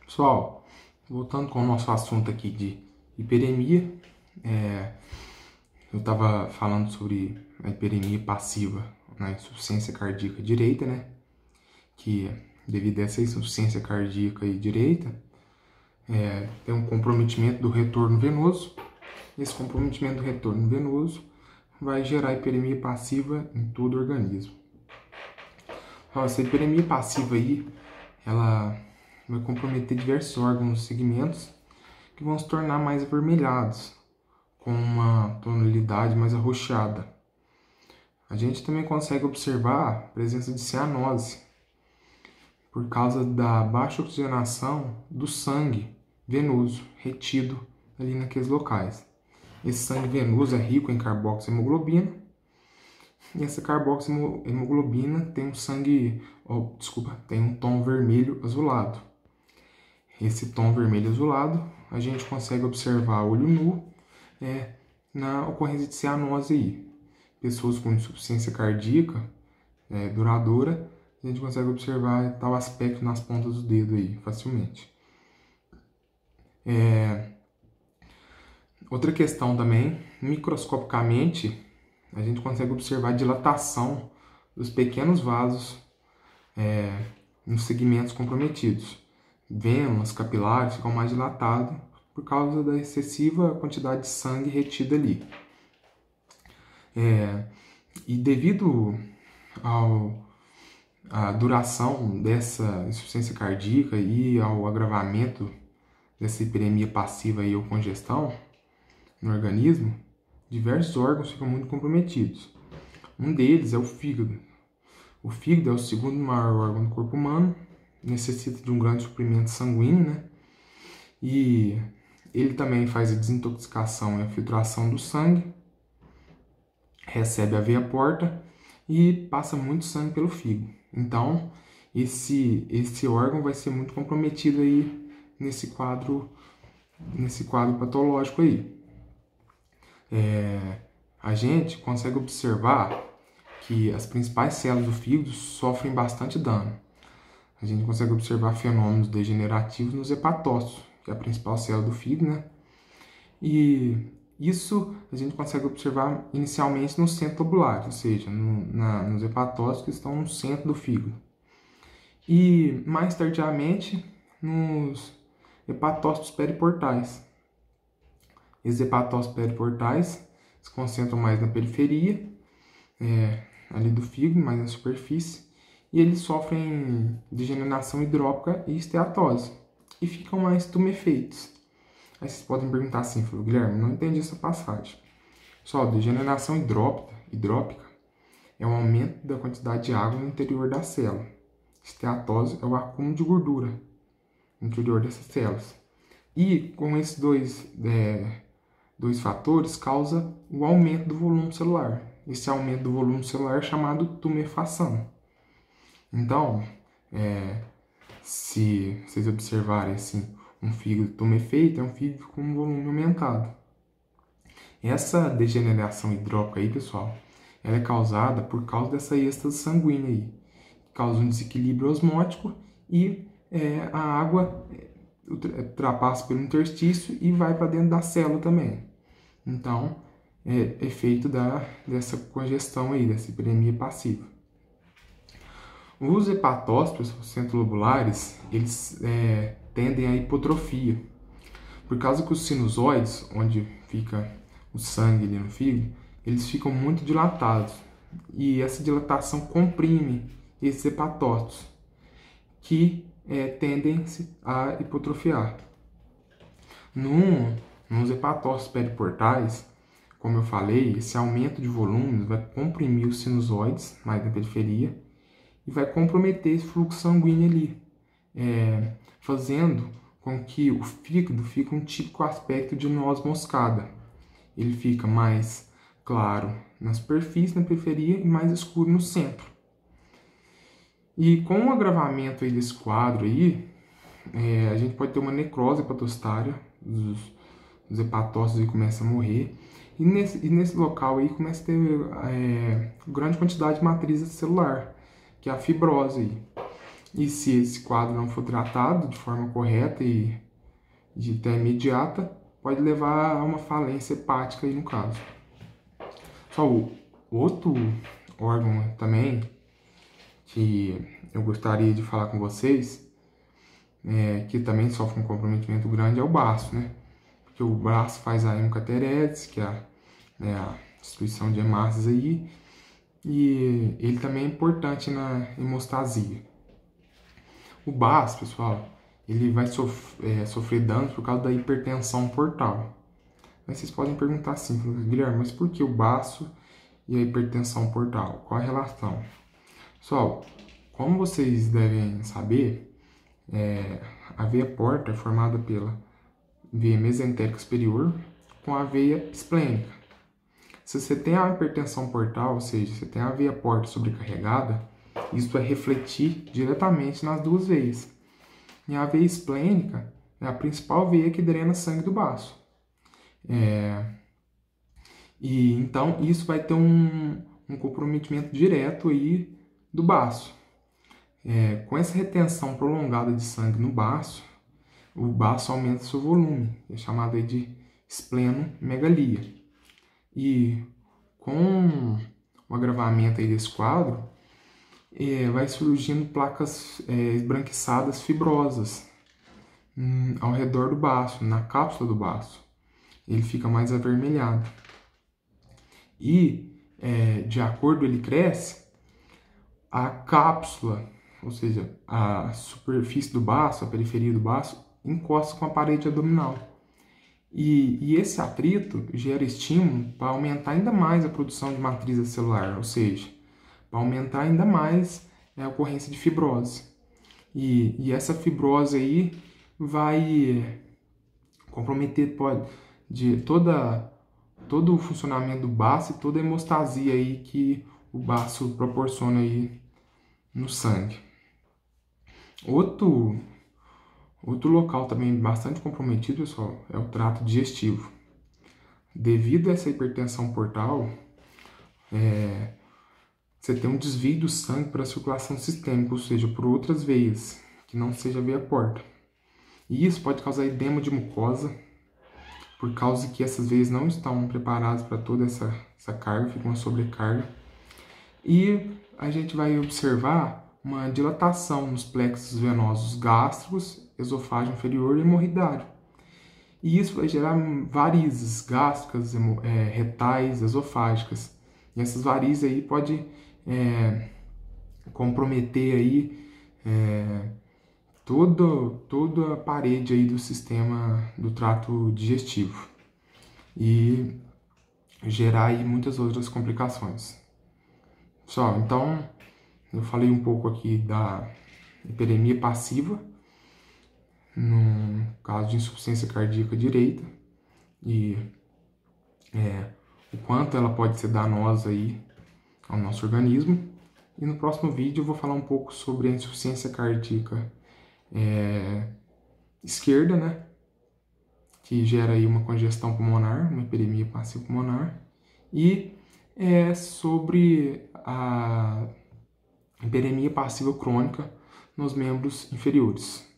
Pessoal, voltando com o nosso assunto aqui de hiperemia, eu estava falando sobre a hiperemia passiva na insuficiência cardíaca direita, né? Que devido a essa insuficiência cardíaca direita, tem um comprometimento do retorno venoso. Esse comprometimento do retorno venoso vai gerar hiperemia passiva em todo o organismo. Então, essa hiperemia passiva aí, ela vai comprometer diversos órgãos e segmentos que vão se tornar mais avermelhados, com uma tonalidade mais arroxeada. A gente também consegue observar a presença de cianose, por causa da baixa oxigenação do sangue venoso retido ali naqueles locais. Esse sangue venoso é rico em carboxihemoglobina, e essa carboxihemoglobina tem tem um tom vermelho azulado. Esse tom vermelho azulado a gente consegue observar a olho nu na ocorrência de cianose aí. Pessoas com insuficiência cardíaca duradoura, a gente consegue observar tal aspecto nas pontas do dedo aí facilmente. Outra questão também, microscopicamente, a gente consegue observar a dilatação dos pequenos vasos nos segmentos comprometidos. Vênulas capilares ficam mais dilatadas por causa da excessiva quantidade de sangue retida ali. E devido à duração dessa insuficiência cardíaca e ao agravamento dessa hiperemia passiva ou congestão no organismo, diversos órgãos ficam muito comprometidos. Um deles é o fígado. O fígado é o segundo maior órgão do corpo humano, necessita de um grande suprimento sanguíneo, né? E ele também faz a desintoxicação e a filtração do sangue, recebe a veia porta e passa muito sangue pelo fígado. Então, esse órgão vai ser muito comprometido aí nesse quadro patológico aí. A gente consegue observar que as principais células do fígado sofrem bastante dano. A gente consegue observar fenômenos degenerativos nos hepatócitos, que é a principal célula do fígado, né? E isso a gente consegue observar inicialmente no centro lobular, ou seja, nos hepatócitos que estão no centro do fígado. E mais tardiamente nos hepatócitos periportais. Esses hepatócitos periportais se concentram mais na periferia, ali do fígado, mais na superfície, e eles sofrem degeneração hidrópica e esteatose, e ficam mais tumefeitos. Aí vocês podem perguntar assim, Guilherme, não entendi essa passagem. Só, degeneração hidrópica é o aumento da quantidade de água no interior da célula. Esteatose é o acúmulo de gordura no interior dessas células. E com esses dois fatores causa o aumento do volume celular. Esse aumento do volume celular é chamado tumefação. Então, se vocês observarem assim, um fígado tumefeito é um fígado com um volume aumentado. Essa degeneração hidrópica aí, pessoal, ela é causada por causa dessa êxtase sanguínea aí, que causa um desequilíbrio osmótico e a água ultrapassa pelo interstício e vai para dentro da célula também. Então, é efeito dessa congestão aí, dessa hiperemia passiva. Os hepatócitos centrolobulares, eles tendem à hipotrofia. Por causa que os sinusoides, onde fica o sangue ali no fígado, eles ficam muito dilatados. E essa dilatação comprime esses hepatócitos, que tendem a hipotrofiar. Nos hepatócitos periportais, como eu falei, esse aumento de volume vai comprimir os sinusoides, mais na periferia, e vai comprometer esse fluxo sanguíneo ali, fazendo com que o fígado fique um típico aspecto de noz moscada. Ele fica mais claro na superfície, na periferia, e mais escuro no centro. E com o agravamento aí desse quadro aí, a gente pode ter uma necrose hepatostária, os hepatócitos aí começam a morrer, e nesse local aí começa a ter grande quantidade de matriz celular, que é a fibrose aí. E se esse quadro não for tratado de forma correta e de até imediata, pode levar a uma falência hepática aí no caso. Só o outro órgão também que eu gostaria de falar com vocês, que também sofre um comprometimento grande, é o baço, né? Porque o baço faz a hemocatereese, que é a destruição de hemácias aí, e ele também é importante na hemostasia. O baço, pessoal, ele vai sofrer danos por causa da hipertensão portal. Mas vocês podem perguntar assim, Guilherme, mas por que o baço e a hipertensão portal? Qual a relação? Pessoal, como vocês devem saber, a veia porta é formada pela veia mesentérica superior com a veia esplênica. Se você tem a hipertensão portal, ou seja, você tem a veia porta sobrecarregada, isso vai refletir diretamente nas duas veias. E a veia esplênica é a principal veia que drena sangue do baço. E então isso vai ter um comprometimento direto aí do baço. Com essa retenção prolongada de sangue no baço, o baço aumenta seu volume, é chamado aí de esplenomegalia. E com o agravamento aí desse quadro, vai surgindo placas esbranquiçadas fibrosas ao redor do baço, na cápsula do baço. Ele fica mais avermelhado. E, de acordo ele cresce, a cápsula, ou seja, a superfície do baço, a periferia do baço, encosta com a parede abdominal. E esse atrito gera estímulo para aumentar ainda mais a produção de matriz celular, ou seja, para aumentar ainda mais a ocorrência de fibrose. E essa fibrose aí vai comprometer todo o funcionamento do baço e toda a hemostasia aí que o baço proporciona aí no sangue. Outro local também bastante comprometido, pessoal, é o trato digestivo. Devido a essa hipertensão portal, você tem um desvio do sangue para a circulação sistêmica, ou seja, por outras veias, que não seja a veia porta. E isso pode causar edema de mucosa, por causa que essas veias não estão preparadas para toda essa carga, fica uma sobrecarga. E a gente vai observar uma dilatação nos plexos venosos gástricos, esofágio inferior e hemorroidário. E isso vai gerar varizes gástricas, retais, esofágicas. E essas varizes aí podem comprometer aí toda a parede aí do sistema do trato digestivo e gerar aí muitas outras complicações. Pessoal, então eu falei um pouco aqui da hiperemia passiva, no caso de insuficiência cardíaca direita, e o quanto ela pode ser danosa aí ao nosso organismo. E no próximo vídeo eu vou falar um pouco sobre a insuficiência cardíaca esquerda, né? Que gera aí uma congestão pulmonar, uma hiperemia passiva pulmonar. E sobre a hiperemia passiva crônica nos membros inferiores.